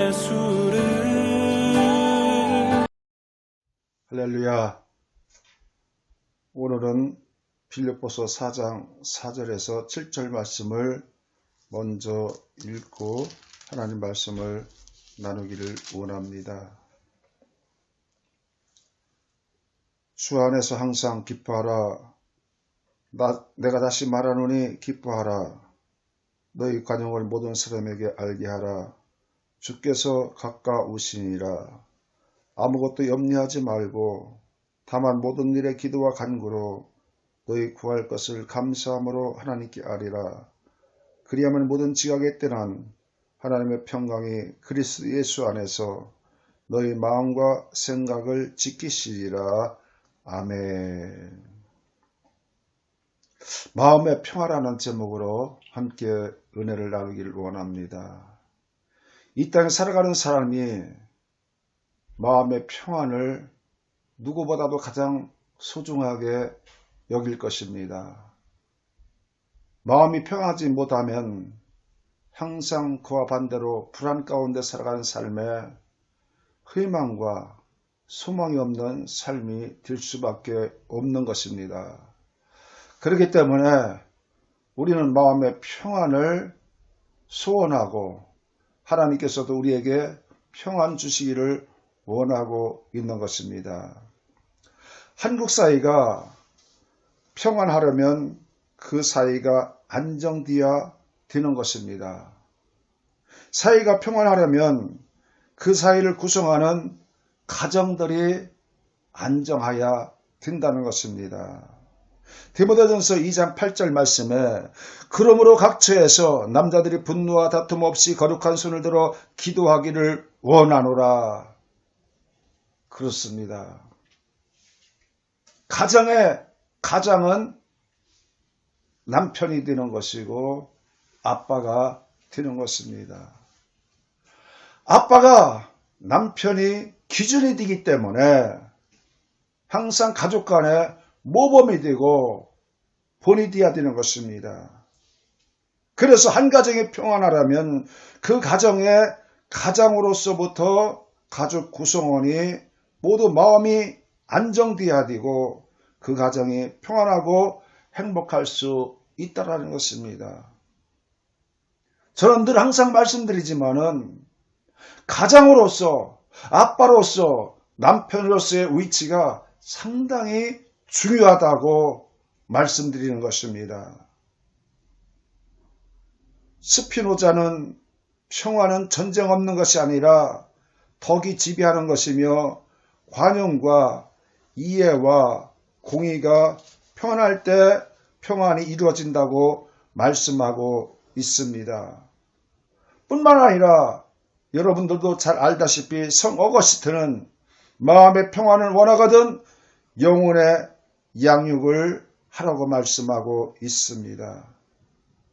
예수를. 할렐루야. 오늘은 빌립보서 4장 4절에서 7절 말씀을 먼저 읽고 하나님 말씀을 나누기를 원합니다. 주 안에서 항상 기뻐하라. 내가 다시 말하노니 기뻐하라. 너희 간용을 모든 사람에게 알게 하라. 주께서 가까우시니라. 아무것도 염려하지 말고 다만 모든 일에 기도와 간구로 너희 구할 것을 감사함으로 하나님께 아뢰라. 그리하면 모든 지각에 떠난 하나님의 평강이 그리스도 예수 안에서 너희 마음과 생각을 지키시리라. 아멘. 마음의 평화라는 제목으로 함께 은혜를 나누기를 원합니다. 이 땅에 살아가는 사람이 마음의 평안을 누구보다도 가장 소중하게 여길 것입니다. 마음이 평하지 못하면 항상 그와 반대로 불안 가운데 살아가는 삶에 희망과 소망이 없는 삶이 될 수밖에 없는 것입니다. 그렇기 때문에 우리는 마음의 평안을 소원하고 하나님께서도 우리에게 평안 주시기를 원하고 있는 것입니다. 한국 사회가 평안하려면 그 사회가 안정되어야 되는 것입니다. 사회가 평안하려면 그 사회를 구성하는 가정들이 안정해야 된다는 것입니다. 디모데전서 2장 8절 말씀에 그러므로 각 처에서 남자들이 분노와 다툼 없이 거룩한 손을 들어 기도하기를 원하노라. 그렇습니다. 가장은 남편이 되는 것이고 아빠가 되는 것입니다. 아빠가 남편이 기준이 되기 때문에 항상 가족 간에 모범이 되고 본이 되어야 되는 것입니다. 그래서 한 가정이 평안하려면 그 가장으로서부터 가족 구성원이 모두 마음이 안정되어야 되고 그 가정이 평안하고 행복할 수 있다는 것입니다. 저는 늘 항상 말씀드리지만은 가장으로서 아빠로서 남편으로서의 위치가 상당히 중요하다고 말씀드리는 것입니다. 스피노자는 평화는 전쟁 없는 것이 아니라 덕이 지배하는 것이며 관용과 이해와 공의가 평안할 때 평안이 이루어진다고 말씀하고 있습니다. 뿐만 아니라 여러분들도 잘 알다시피 성 어거스틴은 마음의 평안을 원하거든 영혼의 양육을 하라고 말씀하고 있습니다.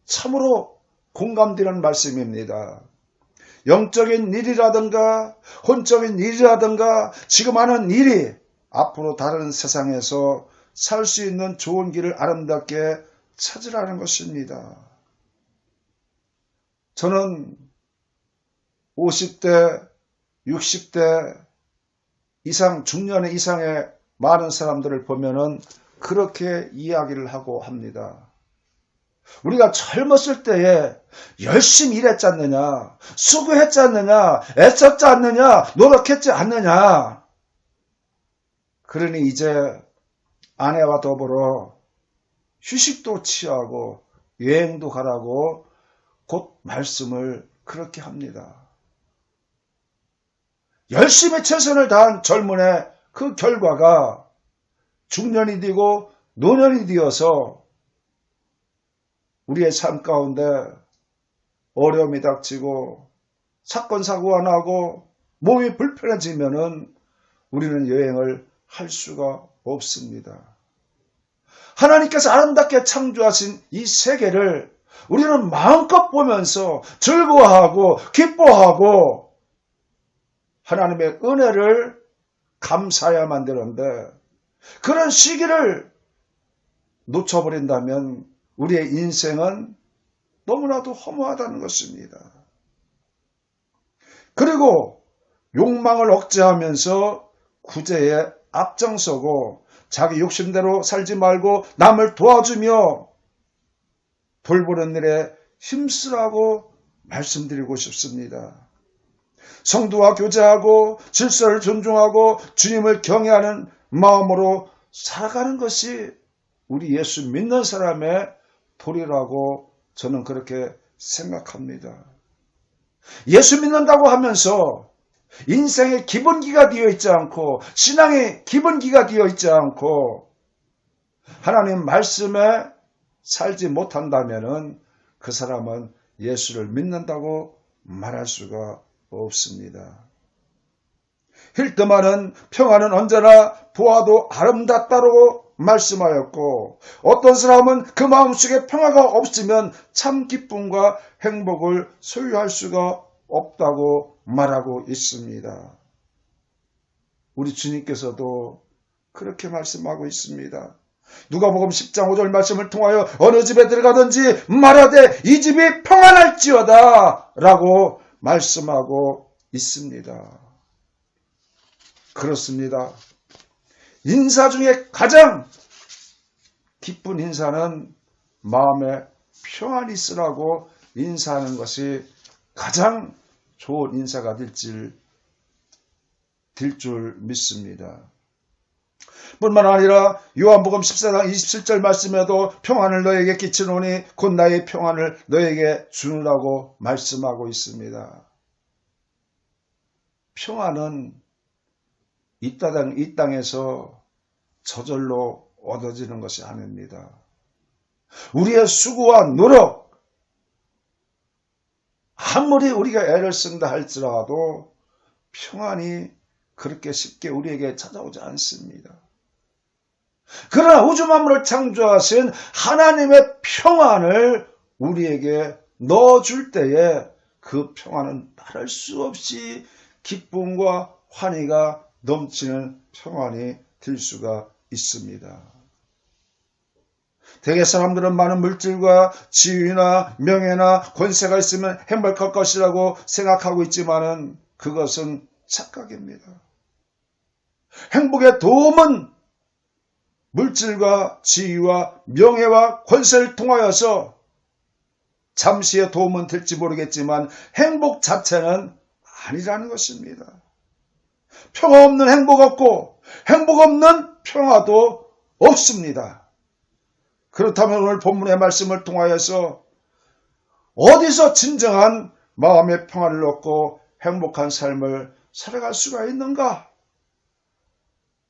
참으로 공감되는 말씀입니다. 영적인 일이라든가 혼적인 일이라든가 지금 하는 일이 앞으로 다른 세상에서 살 수 있는 좋은 길을 아름답게 찾으라는 것입니다. 저는 50대, 60대 이상, 중년 이상의 많은 사람들을 보면은 그렇게 이야기를 하고 합니다. 우리가 젊었을 때에 열심히 일했지 않느냐, 수고했지 않느냐, 애썼지 않느냐, 노력했지 않느냐. 그러니 이제 아내와 더불어 휴식도 취하고 여행도 가라고 곧 말씀을 그렇게 합니다. 열심히 최선을 다한 젊은의 그 결과가 중년이 되고 노년이 되어서 우리의 삶 가운데 어려움이 닥치고 사건 사고가 나고 몸이 불편해지면은 우리는 여행을 할 수가 없습니다. 하나님께서 아름답게 창조하신 이 세계를 우리는 마음껏 보면서 즐거워하고 기뻐하고 하나님의 은혜를 감사해야만 되는데 그런 시기를 놓쳐버린다면 우리의 인생은 너무나도 허무하다는 것입니다. 그리고 욕망을 억제하면서 구제에 앞장서고 자기 욕심대로 살지 말고 남을 도와주며 돌보는 일에 힘쓰라고 말씀드리고 싶습니다. 성도와 교제하고 질서를 존중하고 주님을 경외하는 마음으로 살아가는 것이 우리 예수 믿는 사람의 도리라고 저는 그렇게 생각합니다. 예수 믿는다고 하면서 인생의 기본기가 되어 있지 않고 신앙의 기본기가 되어 있지 않고 하나님 말씀에 살지 못한다면 그 사람은 예수를 믿는다고 말할 수가 없습니다. 힐드만은 평안은 언제나 보아도 아름답다고 말씀하였고 어떤 사람은 그 마음속에 평화가 없으면 참 기쁨과 행복을 소유할 수가 없다고 말하고 있습니다. 우리 주님께서도 그렇게 말씀하고 있습니다. 누가복음 10장 5절 말씀을 통하여 어느 집에 들어가든지 말하되 이 집이 평안할지어다 라고 말씀하고 있습니다. 그렇습니다. 인사 중에 가장 기쁜 인사는 마음에 평안이 있으라고 인사하는 것이 가장 좋은 인사가 될 줄 믿습니다. 뿐만 아니라 요한복음 14장 27절 말씀에도 평안을 너에게 끼치노니 곧 나의 평안을 너에게 주느라고 말씀하고 있습니다. 평안은 이 땅에서 저절로 얻어지는 것이 아닙니다. 우리의 수고와 노력, 아무리 우리가 애를 쓴다 할지라도 평안이 그렇게 쉽게 우리에게 찾아오지 않습니다. 그러나 우주 만물을 창조하신 하나님의 평안을 우리에게 넣어줄 때에 그 평안은 말할 수 없이 기쁨과 환희가 넘치는 평안이 될 수가 있습니다. 대개 사람들은 많은 물질과 지위나 명예나 권세가 있으면 행복할 것이라고 생각하고 있지만은 그것은 착각입니다. 행복의 도움은 물질과 지위와 명예와 권세를 통하여서 잠시의 도움은 될지 모르겠지만 행복 자체는 아니라는 것입니다. 평화 없는 행복 없고 행복 없는 평화도 없습니다. 그렇다면 오늘 본문의 말씀을 통하여서 어디서 진정한 마음의 평화를 얻고 행복한 삶을 살아갈 수가 있는가?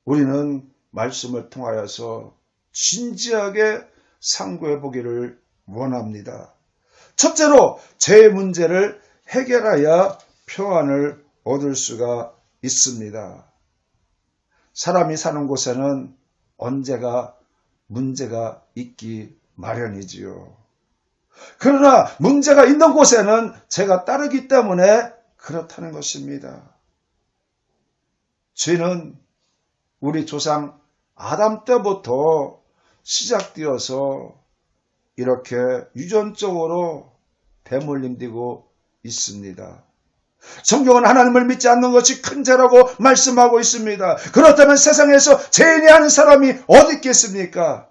우리는 말씀을 통하여서 진지하게 상고해 보기를 원합니다. 첫째로 죄의 문제를 해결하여 평안을 얻을 수가 있습니다. 사람이 사는 곳에는 언제가 문제가 있기 마련이지요. 그러나 문제가 있는 곳에는 죄가 따르기 때문에 그렇다는 것입니다. 죄는 우리 조상 아담 때부터 시작되어서 이렇게 유전적으로 대물림되고 있습니다. 성경은 하나님을 믿지 않는 것이 큰 죄라고 말씀하고 있습니다. 그렇다면 세상에서 죄인이 하는 사람이 어디 있겠습니까?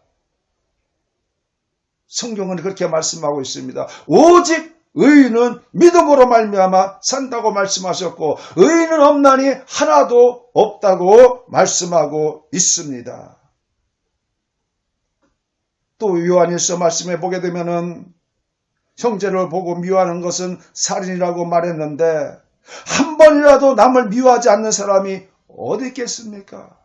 성경은 그렇게 말씀하고 있습니다. 오직 의인은 믿음으로 말미암아 산다고 말씀하셨고 의인은 없나니 하나도 없다고 말씀하고 있습니다. 또 요한일서 말씀해 보게 되면은 형제를 보고 미워하는 것은 살인이라고 말했는데 한 번이라도 남을 미워하지 않는 사람이 어디 있겠습니까?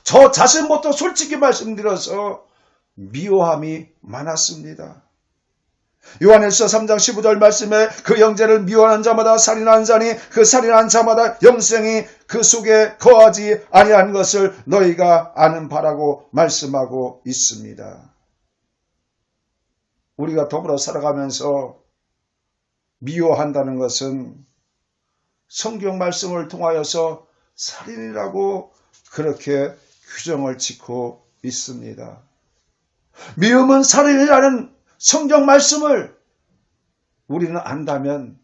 저 자신부터 솔직히 말씀드려서 미워함이 많았습니다. 요한일서 3장 15절 말씀에 그 형제를 미워하는 자마다 살인하는 자니 그 살인하는 자마다 영생이 그 속에 거하지 아니한 것을 너희가 아는 바라고 말씀하고 있습니다. 우리가 더불어 살아가면서 미워한다는 것은 성경 말씀을 통하여서 살인이라고 그렇게 규정을 짓고 있습니다. 미움은 살인이라는 성경 말씀을 우리는 안다면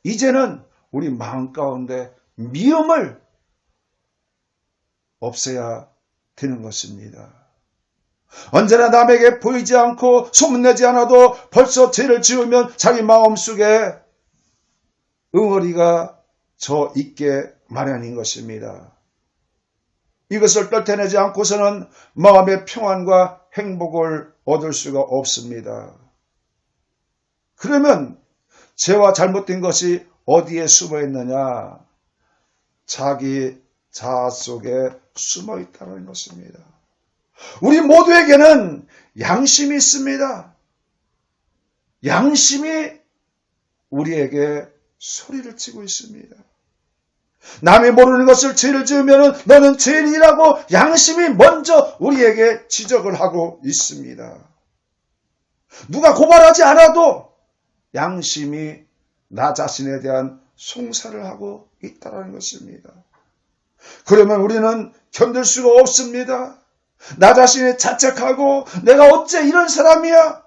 이제는 우리 마음 가운데 미움을 없애야 되는 것입니다. 언제나 남에게 보이지 않고 소문내지 않아도 벌써 죄를 지으면 자기 마음속에 응어리가 저 있게 마련인 것입니다. 이것을 떨쳐내지 않고서는 마음의 평안과 행복을 얻을 수가 없습니다. 그러면 죄와 잘못된 것이 어디에 숨어 있느냐? 자기 자아 속에 숨어 있다는 것입니다. 우리 모두에게는 양심이 있습니다. 양심이 우리에게 소리를 치고 있습니다. 남이 모르는 것을 죄를 지으면 너는 죄인이라고 양심이 먼저 우리에게 지적을 하고 있습니다. 누가 고발하지 않아도 양심이 나 자신에 대한 송사를 하고 있다는 것입니다. 그러면 우리는 견딜 수가 없습니다. 나 자신이 자책하고 내가 어째 이런 사람이야?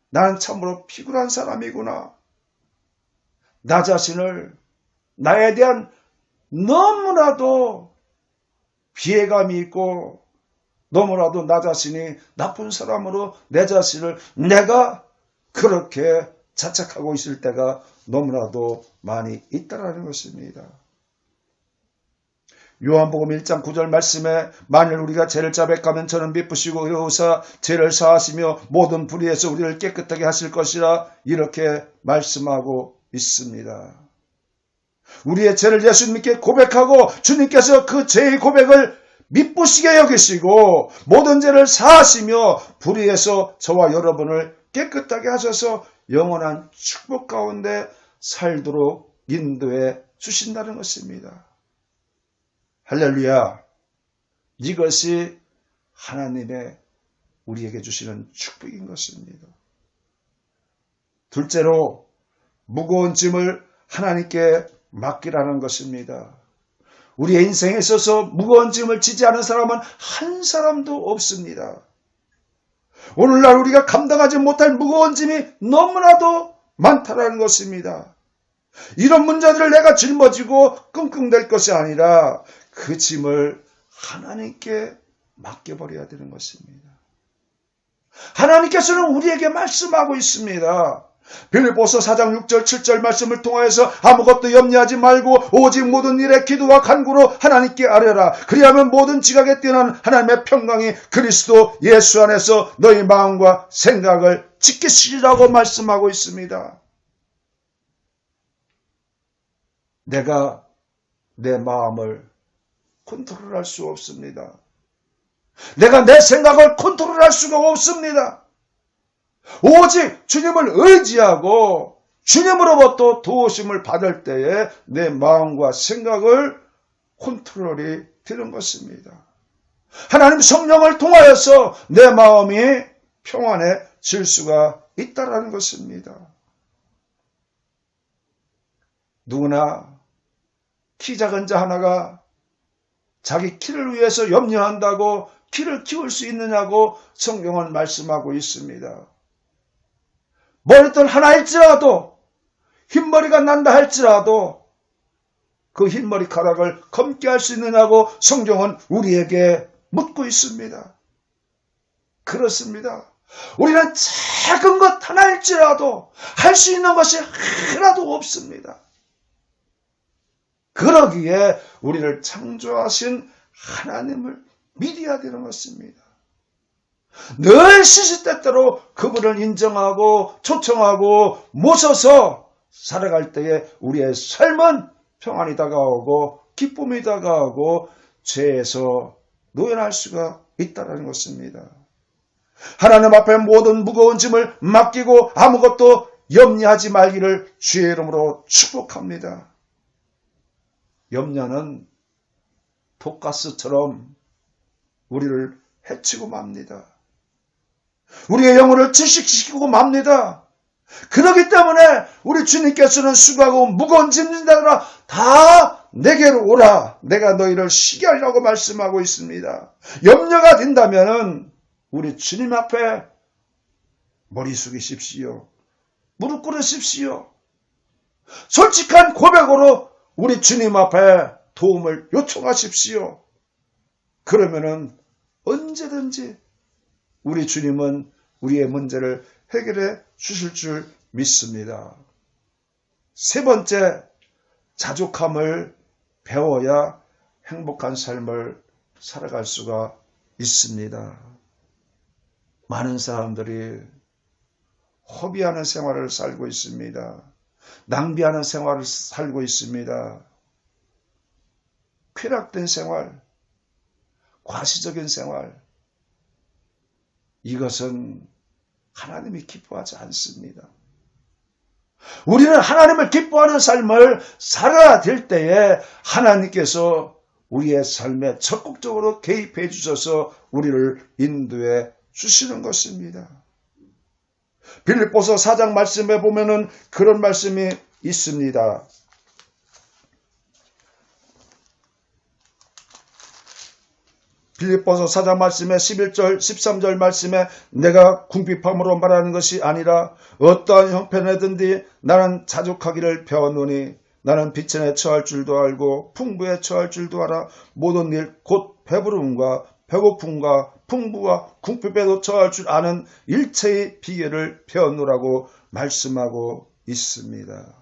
나는 참으로 피곤한 사람이구나. 나 자신을 나에 대한 너무나도 비애감이 있고 너무나도 나 자신이 나쁜 사람으로 내 자신을 내가 그렇게 자책하고 있을 때가 너무나도 많이 있다라는 것입니다. 요한복음 1장 9절 말씀에 만일 우리가 죄를 자백하면 저는 미쁘시고 의로우사 죄를 사하시며 모든 불의에서 우리를 깨끗하게 하실 것이라 이렇게 말씀하고 있습니다. 우리의 죄를 예수님께 고백하고 주님께서 그 죄의 고백을 미쁘시게 여기시고 모든 죄를 사하시며 불의에서 저와 여러분을 깨끗하게 하셔서 영원한 축복 가운데 살도록 인도해 주신다는 것입니다. 할렐루야. 이것이 하나님의 우리에게 주시는 축복인 것입니다. 둘째로 무거운 짐을 하나님께 맡기라는 것입니다. 우리의 인생에 있어서 무거운 짐을 지지 않은 사람은 한 사람도 없습니다. 오늘날 우리가 감당하지 못할 무거운 짐이 너무나도 많다는 것입니다. 이런 문제들을 내가 짊어지고 끙끙댈 것이 아니라 그 짐을 하나님께 맡겨버려야 되는 것입니다. 하나님께서는 우리에게 말씀하고 있습니다. 빌립보서 4장 6절 7절 말씀을 통하여서 아무것도 염려하지 말고 오직 모든 일에 기도와 간구로 하나님께 아뢰라. 그리하면 모든 지각에 뛰어난 하나님의 평강이 그리스도 예수 안에서 너희 마음과 생각을 지키시리라고 말씀하고 있습니다. 내가 내 마음을 컨트롤할 수 없습니다. 내가 내 생각을 컨트롤할 수가 없습니다. 오직 주님을 의지하고 주님으로부터 도우심을 받을 때에 내 마음과 생각을 컨트롤이 되는 것입니다. 하나님 성령을 통하여서 내 마음이 평안해질 수가 있다는 것입니다. 누구나 키 작은 자 하나가 자기 키를 위해서 염려한다고 키를 키울 수 있느냐고 성경은 말씀하고 있습니다. 머리털 하나일지라도 흰머리가 난다 할지라도 그 흰머리카락을 검게 할 수 있느냐고 성경은 우리에게 묻고 있습니다. 그렇습니다. 우리는 작은 것 하나일지라도 할 수 있는 것이 하나도 없습니다. 그러기에 우리를 창조하신 하나님을 믿어야 되는 것입니다. 늘 시시때때로 그분을 인정하고 초청하고 모셔서 살아갈 때에 우리의 삶은 평안이 다가오고 기쁨이 다가오고 죄에서 노연할 수가 있다는 것입니다. 하나님 앞에 모든 무거운 짐을 맡기고 아무것도 염려하지 말기를 주의 이름으로 축복합니다. 염려는 독가스처럼 우리를 해치고 맙니다. 우리의 영혼을 질식시키고 맙니다. 그렇기 때문에 우리 주님께서는 수고하고 무거운 짐진다라 다 내게로 오라. 내가 너희를 쉬게 하리라고 말씀하고 있습니다. 염려가 된다면 우리 주님 앞에 머리 숙이십시오. 무릎 꿇으십시오. 솔직한 고백으로 우리 주님 앞에 도움을 요청하십시오. 그러면은 언제든지 우리 주님은 우리의 문제를 해결해 주실 줄 믿습니다. 세 번째, 자족함을 배워야 행복한 삶을 살아갈 수가 있습니다. 많은 사람들이 허비하는 생활을 살고 있습니다. 낭비하는 생활을 살고 있습니다. 쾌락된 생활, 과시적인 생활, 이것은 하나님이 기뻐하지 않습니다. 우리는 하나님을 기뻐하는 삶을 살아야 될 때에 하나님께서 우리의 삶에 적극적으로 개입해 주셔서 우리를 인도해 주시는 것입니다. 빌립보서 4장 말씀에 보면은 그런 말씀이 있습니다. 빌립보서 4장 말씀에 11절 13절 말씀에 내가 궁핍함으로 말하는 것이 아니라 어떠한 형편에든지 나는 자족하기를 배웠노니 나는 비천에 처할 줄도 알고 풍부에 처할 줄도 알아 모든 일 곧 배부름과 배고픔과 풍부와 궁핍에도 처할 줄 아는 일체의 비결을 배웠노라고 말씀하고 있습니다.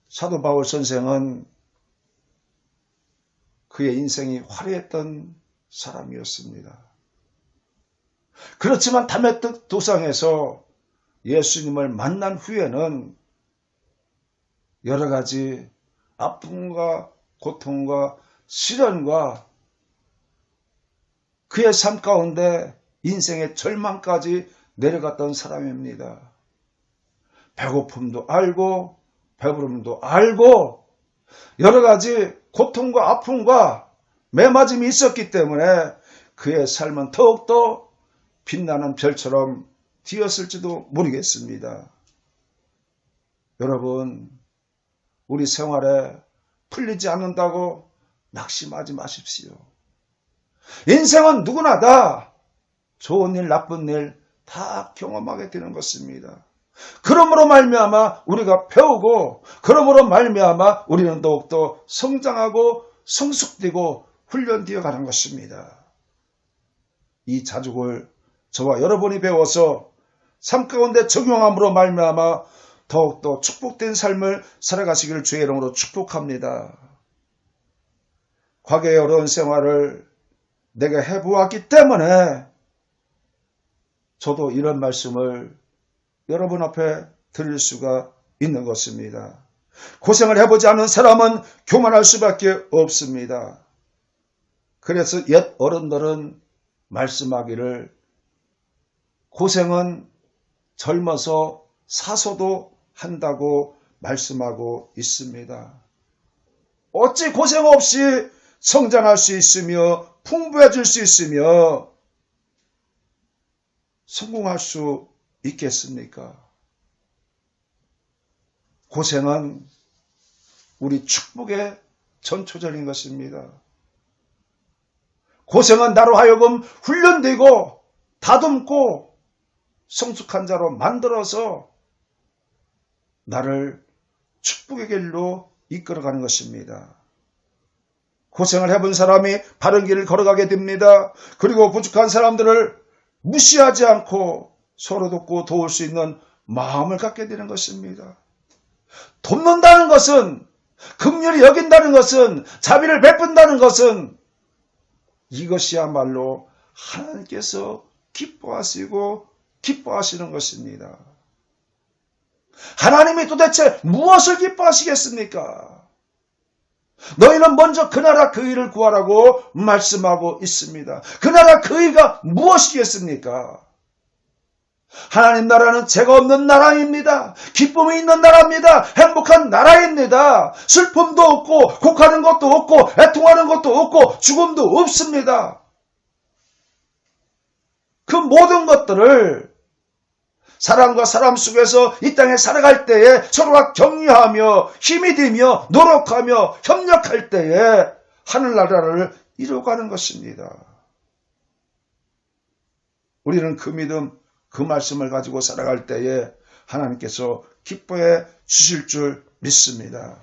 사도 바울 선생은 그의 인생이 화려했던 사람이었습니다. 그렇지만 다메섹 도상에서 예수님을 만난 후에는 여러 가지 아픔과 고통과 시련과 그의 삶 가운데 인생의 절망까지 내려갔던 사람입니다. 배고픔도 알고 배부름도 알고 여러 가지 고통과 아픔과 매맞음이 있었기 때문에 그의 삶은 더욱더 빛나는 별처럼 튀었을지도 모르겠습니다. 여러분, 우리 생활에 풀리지 않는다고 낙심하지 마십시오. 인생은 누구나 다 좋은 일, 나쁜 일 다 경험하게 되는 것입니다. 그러므로 말미암아 우리가 배우고 그러므로 말미암아 우리는 더욱더 성장하고 성숙되고 훈련되어 가는 것입니다. 이 자족을 저와 여러분이 배워서 삶 가운데 적용함으로 말미암아 더욱더 축복된 삶을 살아가시기를 주의 이름으로 축복합니다. 과거의 어려운 생활을 내가 해보았기 때문에 저도 이런 말씀을 여러분 앞에 드릴 수가 있는 것입니다. 고생을 해보지 않은 사람은 교만할 수밖에 없습니다. 그래서 옛 어른들은 말씀하기를 고생은 젊어서 사소도 한다고 말씀하고 있습니다. 어찌 고생 없이 성장할 수 있으며 풍부해질 수 있으며 성공할 수 있겠습니까? 고생은 우리 축복의 전초전인 것입니다. 고생은 나로 하여금 훈련되고 다듬고 성숙한 자로 만들어서 나를 축복의 길로 이끌어가는 것입니다. 고생을 해본 사람이 바른 길을 걸어가게 됩니다. 그리고 부족한 사람들을 무시하지 않고 서로 돕고 도울 수 있는 마음을 갖게 되는 것입니다. 돕는다는 것은, 긍휼히 여긴다는 것은, 자비를 베푼다는 것은 이것이야말로 하나님께서 기뻐하시고 기뻐하시는 것입니다. 하나님이 도대체 무엇을 기뻐하시겠습니까? 너희는 먼저 그 나라 그 의를 구하라고 말씀하고 있습니다. 그 나라 그 의가 무엇이겠습니까? 하나님 나라는 죄가 없는 나라입니다. 기쁨이 있는 나라입니다. 행복한 나라입니다. 슬픔도 없고 곡하는 것도 없고 애통하는 것도 없고 죽음도 없습니다. 그 모든 것들을 사람과 사람 속에서 이 땅에 살아갈 때에 서로가 격려하며 힘이 되며 노력하며 협력할 때에 하늘나라를 이루어가는 것입니다. 우리는 그 믿음, 그 말씀을 가지고 살아갈 때에 하나님께서 기뻐해 주실 줄 믿습니다.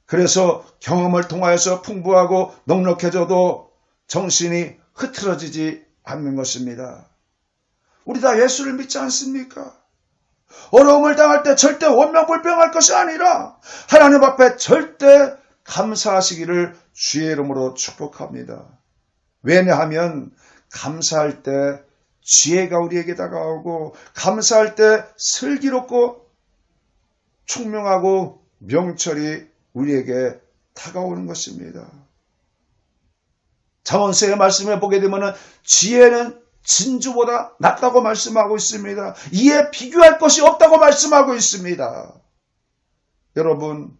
그래서 경험을 통하여서 풍부하고 넉넉해져도 정신이 흐트러지지 않는 것입니다. 우리 다 예수를 믿지 않습니까? 어려움을 당할 때 절대 원망불평할 것이 아니라 하나님 앞에 절대 감사하시기를 주의 이름으로 축복합니다. 왜냐하면 감사할 때 지혜가 우리에게 다가오고, 감사할 때 슬기롭고 총명하고 명철이 우리에게 다가오는 것입니다. 잠언서의 말씀에 보게 되면 지혜는 진주보다 낫다고 말씀하고 있습니다. 이에 비교할 것이 없다고 말씀하고 있습니다. 여러분,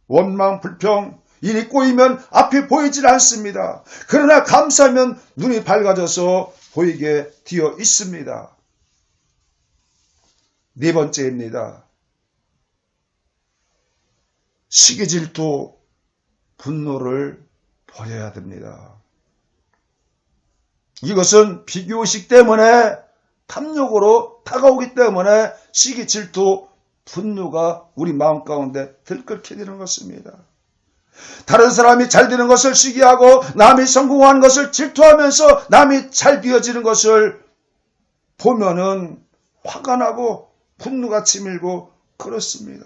원망, 불평, 일이 꼬이면 앞이 보이질 않습니다. 그러나 감사하면 눈이 밝아져서 보이게 되어 있습니다. 네 번째입니다. 시기, 질투, 분노를 버려야 됩니다. 이것은 비교의식 때문에, 탐욕으로 다가오기 때문에 시기, 질투, 분노가 우리 마음 가운데 들끓게 되는 것입니다. 다른 사람이 잘 되는 것을 시기하고 남이 성공하는 것을 질투하면서 남이 잘 되어지는 것을 보면은 화가 나고 분노가 치밀고 그렇습니다.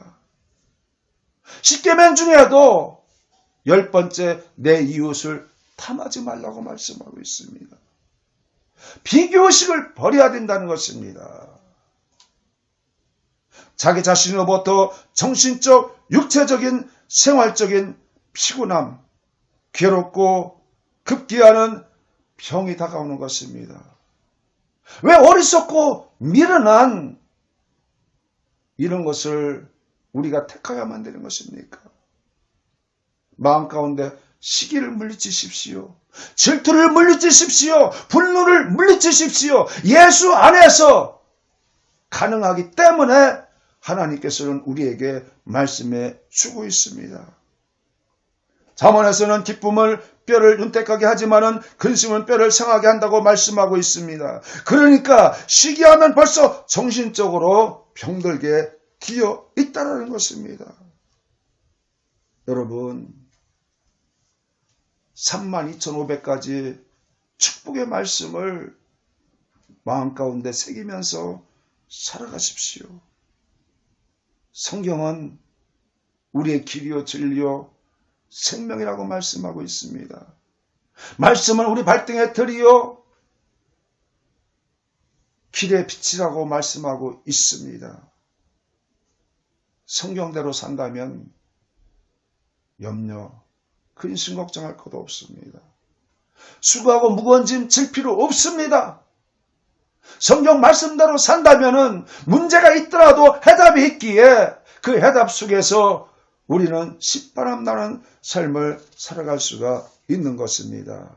십계명 중에도 10번째 내 이웃을 탐하지 말라고 말씀하고 있습니다. 비교의식을 버려야 된다는 것입니다. 자기 자신으로부터 정신적, 육체적인, 생활적인 피곤함, 괴롭고 급기야는 병이 다가오는 것입니다. 왜 어리석고 미련한 이런 것을 우리가 택하야만 되는 것입니까? 마음 가운데 시기를 물리치십시오. 질투를 물리치십시오. 분노를 물리치십시오. 예수 안에서 가능하기 때문에 하나님께서는 우리에게 말씀해 주고 있습니다. 잠언에서는 기쁨을 뼈를 윤택하게 하지만은 근심은 뼈를 상하게 한다고 말씀하고 있습니다. 그러니까 시기하면 벌써 정신적으로 병들게 되어 있다는 것입니다. 여러분, 32,500가지 축복의 말씀을 마음 가운데 새기면서 살아가십시오. 성경은 우리의 길이요 진리요 생명이라고 말씀하고 있습니다. 말씀은 우리 발등에 들이요 길의 빛이라고 말씀하고 있습니다. 성경대로 산다면 염려, 근심 걱정할 것도 없습니다. 수고하고 무거운 짐 질 필요 없습니다. 성경 말씀대로 산다면은 문제가 있더라도 해답이 있기에 그 해답 속에서 우리는 신바람 나는 삶을 살아갈 수가 있는 것입니다.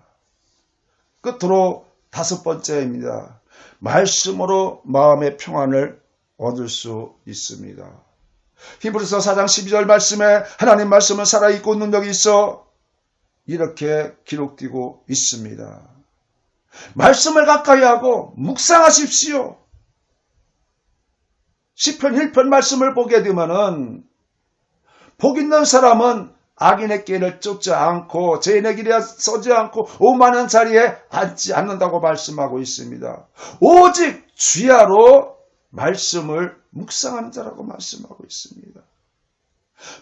끝으로 5번째입니다. 말씀으로 마음의 평안을 얻을 수 있습니다. 히브리서 4장 12절 말씀에 하나님 말씀은 살아있고 능력이 있어 이렇게 기록되고 있습니다. 말씀을 가까이 하고 묵상하십시오. 시편 1편 말씀을 보게 되면은 복 있는 사람은 악인의 길을 쫓지 않고 죄인의 길에 서지 않고 오만한 자리에 앉지 않는다고 말씀하고 있습니다. 오직 주야로 말씀을 묵상하는 자라고 말씀하고 있습니다.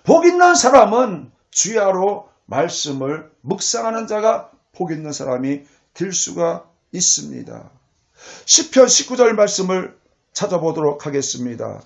복 있는 사람은 주야로 말씀을 묵상하는 자가 복 있는 사람이 될 수가 있습니다. 시편 19절 말씀을 찾아보도록 하겠습니다.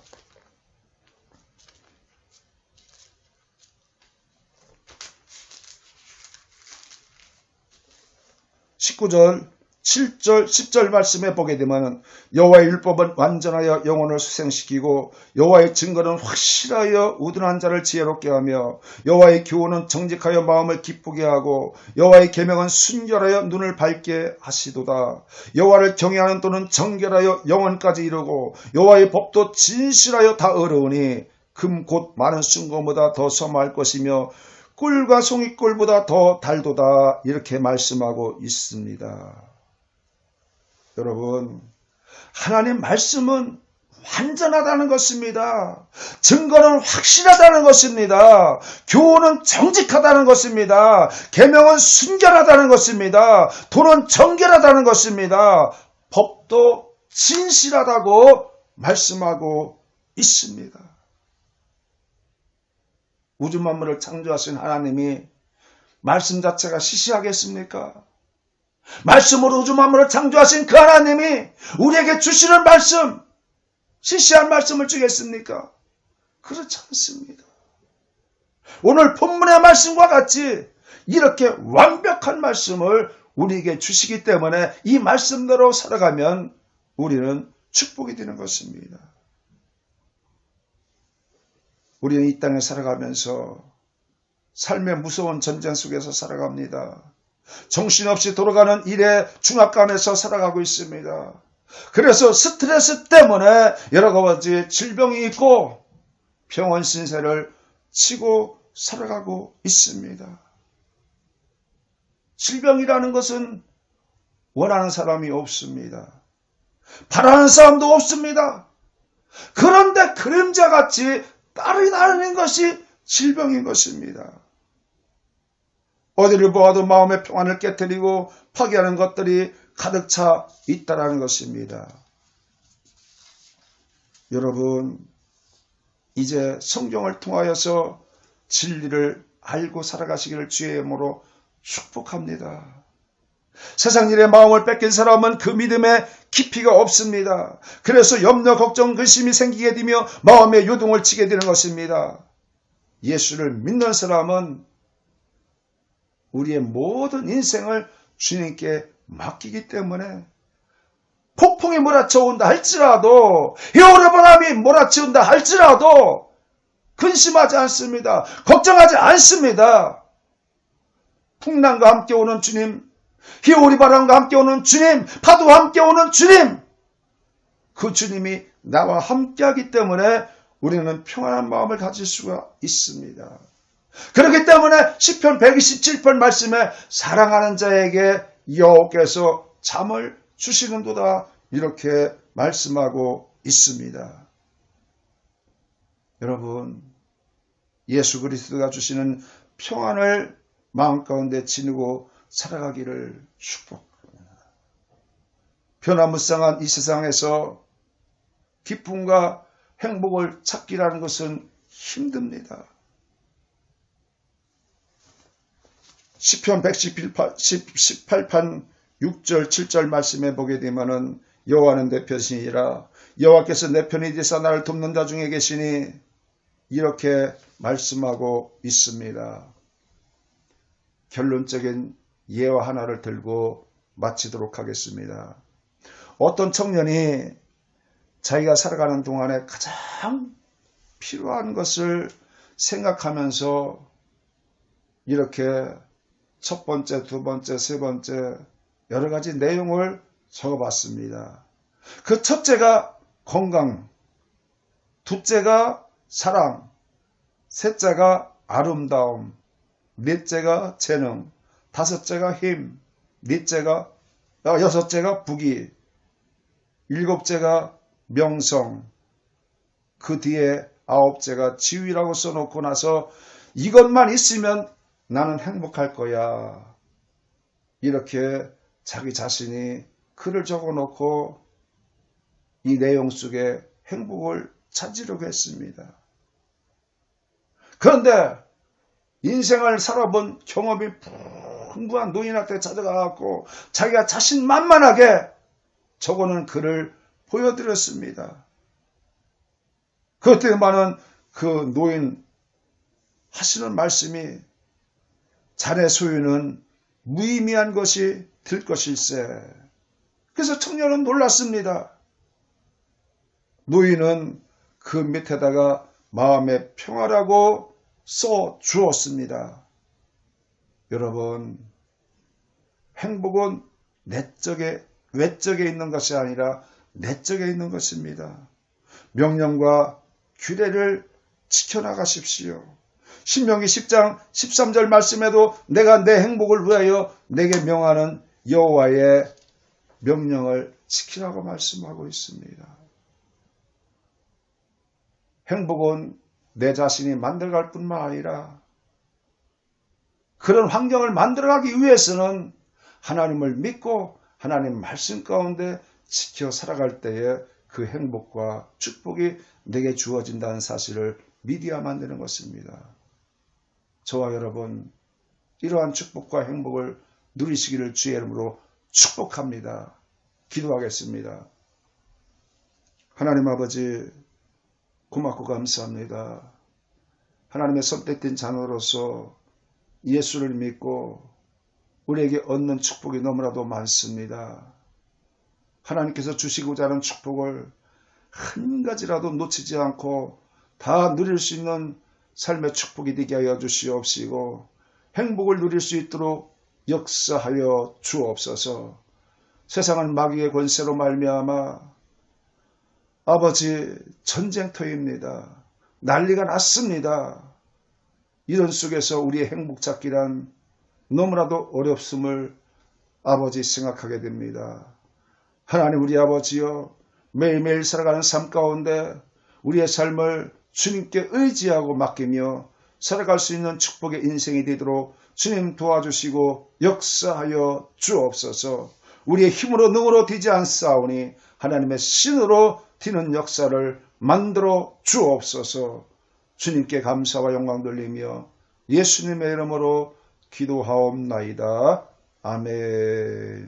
19절, 7절, 10절 말씀에 보게 되면 여호와의 율법은 완전하여 영혼을 수생시키고 여호와의 증거는 확실하여 우둔한 자를 지혜롭게 하며 여호와의 교훈은 정직하여 마음을 기쁘게 하고 여호와의 계명은 순결하여 눈을 밝게 하시도다. 여호와를 경외하는 도는 정결하여 영혼까지 이르고 여호와의 법도 진실하여 다 어려우니 금 곧 많은 순금보다 더 섬할 것이며 꿀과 송이꿀보다 더 달도다. 이렇게 말씀하고 있습니다. 여러분, 하나님 말씀은 완전하다는 것입니다. 증거는 확실하다는 것입니다. 교훈은 정직하다는 것입니다. 계명은 순결하다는 것입니다. 도는 정결하다는 것입니다. 법도 진실하다고 말씀하고 있습니다. 우주 만물을 창조하신 하나님이 말씀 자체가 시시하겠습니까? 말씀으로 우주 만물을 창조하신 그 하나님이 우리에게 주시는 말씀, 시시한 말씀을 주겠습니까? 그렇지 않습니다. 오늘 본문의 말씀과 같이 이렇게 완벽한 말씀을 우리에게 주시기 때문에 이 말씀대로 살아가면 우리는 축복이 되는 것입니다. 우리는 이 땅에 살아가면서 삶의 무서운 전쟁 속에서 살아갑니다. 정신없이 돌아가는 일의 중압감에서 살아가고 있습니다. 그래서 스트레스 때문에 여러 가지 질병이 있고 병원 신세를 치고 살아가고 있습니다. 질병이라는 것은 원하는 사람이 없습니다. 바라는 사람도 없습니다. 그런데 그림자같이 따르게 나르는 것이 질병인 것입니다. 어디를 보아도 마음의 평안을 깨뜨리고 파괴하는 것들이 가득 차 있다는 것입니다. 여러분, 이제 성경을 통하여서 진리를 알고 살아가시기를 주의 이름으로 축복합니다. 세상 일에 마음을 뺏긴 사람은 그 믿음에 깊이가 없습니다. 그래서 염려, 걱정, 근심이 생기게 되며 마음에 요동을 치게 되는 것입니다. 예수를 믿는 사람은 우리의 모든 인생을 주님께 맡기기 때문에 폭풍이 몰아쳐온다 할지라도, 여호라바람이 몰아치운다 할지라도 근심하지 않습니다. 걱정하지 않습니다. 풍랑과 함께 오는 주님, 희오리 바람과 함께 오는 주님, 파도와 함께 오는 주님, 그 주님이 나와 함께하기 때문에 우리는 평안한 마음을 가질 수가 있습니다. 그렇기 때문에 시편 127편 말씀에 사랑하는 자에게 여호와께서 잠을 주시는도다 이렇게 말씀하고 있습니다. 여러분, 예수 그리스도가 주시는 평안을 마음 가운데 지니고 살아가기를 축복합니다. 변화무쌍한 이 세상에서 기쁨과 행복을 찾기라는 것은 힘듭니다. 시편 118편 6절 7절 말씀에 보게 되면은 여호와는 내 편이니라, 여호와께서 내 편이 되사 나를 돕는 자 중에 계시니 이렇게 말씀하고 있습니다. 결론적인 예화 하나를 들고 마치도록 하겠습니다. 어떤 청년이 자기가 살아가는 동안에 가장 필요한 것을 생각하면서 이렇게 첫 번째, 두 번째, 세 번째 여러 가지 내용을 적어봤습니다. 그 첫째가 건강, 둘째가 사랑, 셋째가 아름다움, 넷째가 재능, 다섯째가 힘, 여섯째가 부귀, 일곱째가 명성, 그 뒤에 아홉째가 지위라고 써놓고 나서 이것만 있으면 나는 행복할 거야. 이렇게 자기 자신이 글을 적어놓고 이 내용 속에 행복을 찾으려고 했습니다. 그런데 인생을 살아본 경험이 풍부한 노인한테 찾아가고 자기가 자신만만하게 적어놓은 글을 보여드렸습니다. 그때만은 그 노인 하시는 말씀이 자네 소유는 무의미한 것이 될 것일세. 그래서 청년은 놀랐습니다. 노인은 그 밑에다가 마음의 평화라고 써 주었습니다. 여러분, 행복은 외적에 있는 것이 아니라 내적에 있는 것입니다. 명령과 규례를 지켜나가십시오. 신명기 10장 13절 말씀에도 내가 내 행복을 위하여 내게 명하는 여호와의 명령을 지키라고 말씀하고 있습니다. 행복은 내 자신이 만들어갈 뿐만 아니라 그런 환경을 만들어가기 위해서는 하나님을 믿고 하나님 말씀 가운데 지켜 살아갈 때에 그 행복과 축복이 내게 주어진다는 사실을 믿어야만 되는 것입니다. 저와 여러분, 이러한 축복과 행복을 누리시기를 주의 이름으로 축복합니다. 기도하겠습니다. 하나님 아버지, 고맙고 감사합니다. 하나님의 선택된 자녀로서 예수를 믿고 우리에게 얻는 축복이 너무나도 많습니다. 하나님께서 주시고자 하는 축복을 한 가지라도 놓치지 않고 다 누릴 수 있는 삶의 축복이 되게 하여 주시옵시고 행복을 누릴 수 있도록 역사하여 주옵소서. 세상은 마귀의 권세로 말미암아 아버지 전쟁터입니다. 난리가 났습니다. 이런 속에서 우리의 행복 찾기란 너무나도 어렵음을 아버지 생각하게 됩니다. 하나님 우리 아버지여, 매일매일 살아가는 삶 가운데 우리의 삶을 주님께 의지하고 맡기며 살아갈 수 있는 축복의 인생이 되도록 주님 도와주시고 역사하여 주옵소서. 우리의 힘으로 능으로 되지 않사오니 하나님의 신으로 되는 역사를 만들어 주옵소서. 주님께 감사와 영광 돌리며 예수님의 이름으로 기도하옵나이다. 아멘.